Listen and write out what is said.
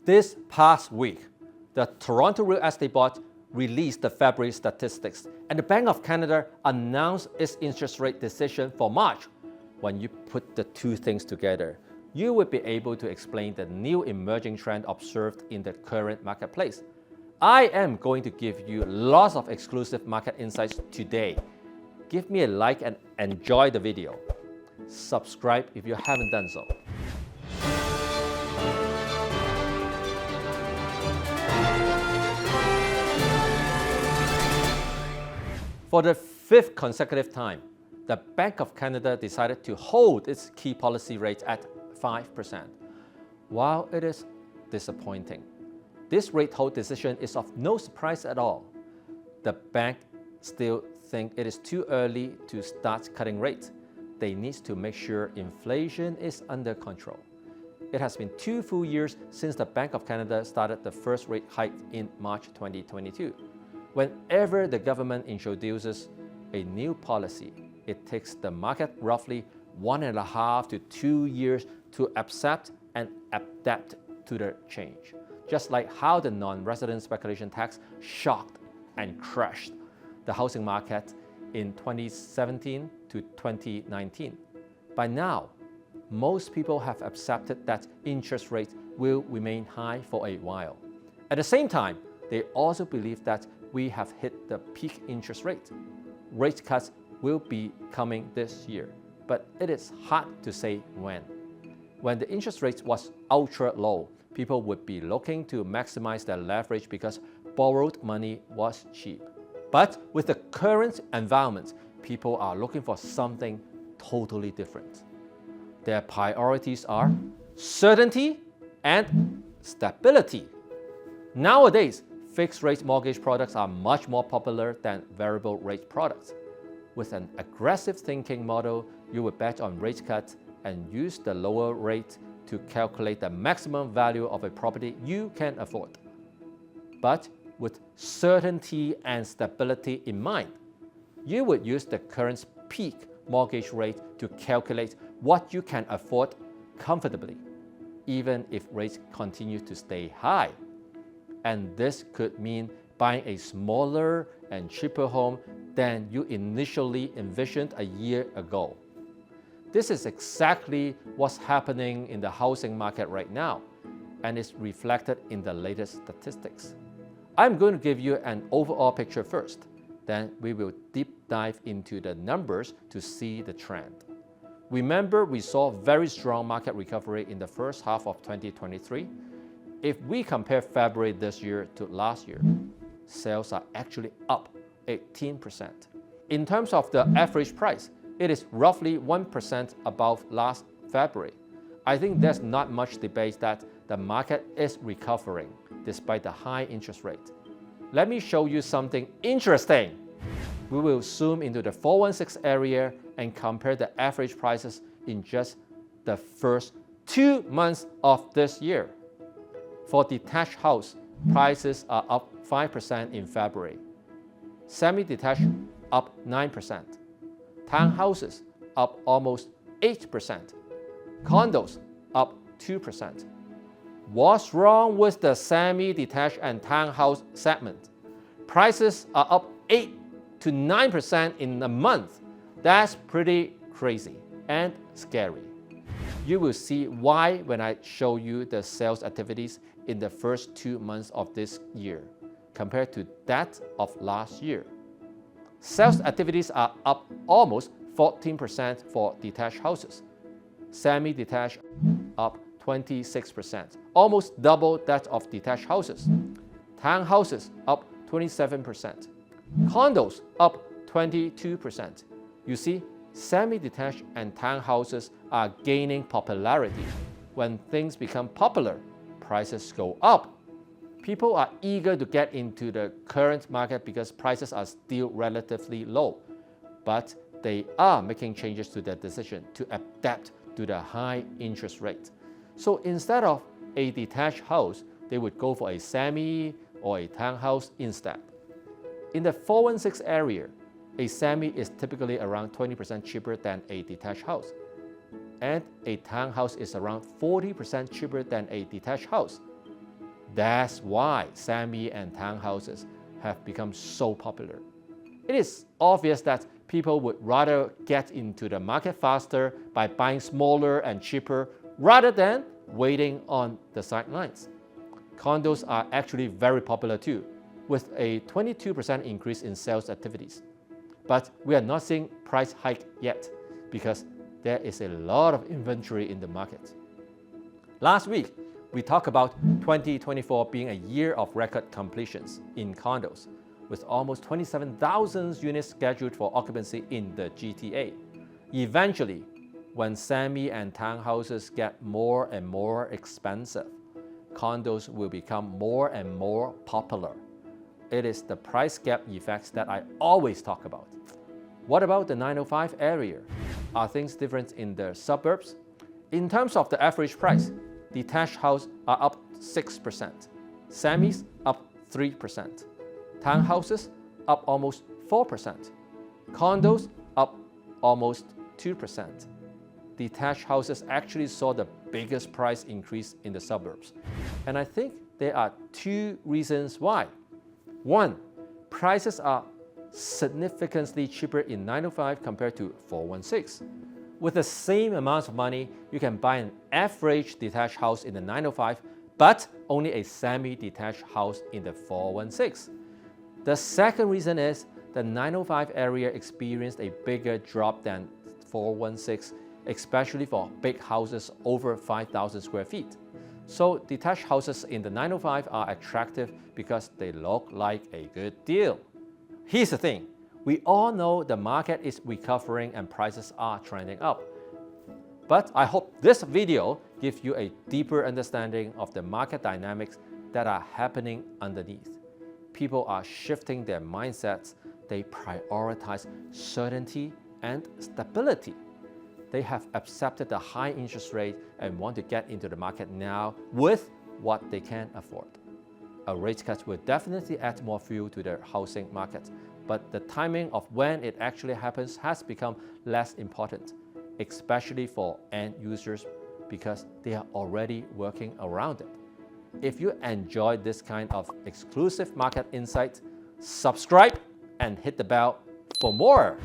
This past week, the Toronto Real Estate Board released the February statistics, and the Bank of Canada announced its interest rate decision for March. When you put the two things together, you will be able to explain the new emerging trend observed in the current marketplace. I am going to give you lots of exclusive market insights today. Give me a like and enjoy the video. Subscribe if you haven't done so. For the fifth consecutive time, the Bank of Canada decided to hold its key policy rate at 5%. While it is disappointing, this rate hold decision is of no surprise at all. The bank still thinks it is too early to start cutting rates. They need to make sure inflation is under control. It has been 2 full years since the Bank of Canada started the first rate hike in March 2022. Whenever the government introduces a new policy, it takes the market roughly 1.5 to 2 years to accept and adapt to the change. Just like how the non-resident speculation tax shocked and crushed the housing market in 2017 to 2019. By now, most people have accepted that interest rates will remain high for a while. At the same time, they also believe that we have hit the peak interest rate. Rate cuts will be coming this year, but it is hard to say when. When the interest rate was ultra low, people would be looking to maximize their leverage because borrowed money was cheap. But with the current environment, people are looking for something totally different. Their priorities are certainty and stability. Nowadays, fixed-rate mortgage products are much more popular than variable-rate products. With an aggressive thinking model, you would bet on rate cuts and use the lower rate to calculate the maximum value of a property you can afford. But with certainty and stability in mind, you would use the current peak mortgage rate to calculate what you can afford comfortably, even if rates continue to stay high. And this could mean buying a smaller and cheaper home than you initially envisioned a year ago. This is exactly what's happening in the housing market right now, and is reflected in the latest statistics. I'm going to give you an overall picture first, then we will deep dive into the numbers to see the trend. Remember, we saw very strong market recovery in the first half of 2023. If we compare February this year to last year, sales are actually up 18%. In terms of the average price, it is roughly 1% above last February. I think there's not much debate that the market is recovering despite the high interest rate. Let me show you something interesting. We will zoom into the 416 area and compare the average prices in just the first 2 months of this year. For detached house, prices are up 5% in February. Semi-detached up 9%. Townhouses up almost 8%. Condos up 2%. What's wrong with the semi-detached and townhouse segment? Prices are up 8 to 9% in a month. That's pretty crazy and scary. You will see why when I show you the sales activities in the first 2 months of this year compared to that of last year. Sales activities are up almost 14% for detached houses. Semi-detached up 26%, almost double that of detached houses. Townhouses up 27%. Condos up 22%. You see, semi-detached and townhouses are gaining popularity. When things become popular, prices go up. People are eager to get into the current market because prices are still relatively low, but they are making changes to their decision to adapt to the high interest rate. So instead of a detached house, they would go for a semi or a townhouse instead. In the 416 area, a semi is typically around 20% cheaper than a detached house, and a townhouse is around 40% cheaper than a detached house. That's why semi and townhouses have become so popular. It is obvious that people would rather get into the market faster by buying smaller and cheaper rather than waiting on the sidelines. Condos are actually very popular too, with a 22% increase in sales activities. But we are not seeing price hike yet because there is a lot of inventory in the market. Last week, we talked about 2024 being a year of record completions in condos, with almost 27,000 units scheduled for occupancy in the GTA. Eventually, when semi and townhouses get more and more expensive, condos will become more and more popular. It is the price gap effects that I always talk about. What about the 905 area? Are things different in the suburbs? In terms of the average price, detached houses are up 6%, semis up 3%, townhouses up almost 4%, condos up almost 2%. Detached houses actually saw the biggest price increase in the suburbs. And I think there are two reasons why. One, prices are significantly cheaper in 905 compared to 416. With the same amount of money, you can buy an average detached house in the 905, but only a semi-detached house in the 416. The second reason is the 905 area experienced a bigger drop than 416, especially for big houses over 5,000 square feet. So detached houses in the 905 are attractive because they look like a good deal. Here's the thing. We all know the market is recovering and prices are trending up. But I hope this video gives you a deeper understanding of the market dynamics that are happening underneath. People are shifting their mindsets. They prioritize certainty and stability. They have accepted the high interest rate and want to get into the market now with what they can afford. A rate cut will definitely add more fuel to the housing market, but the timing of when it actually happens has become less important, especially for end users because they are already working around it. If you enjoyed this kind of exclusive market insight, subscribe and hit the bell for more.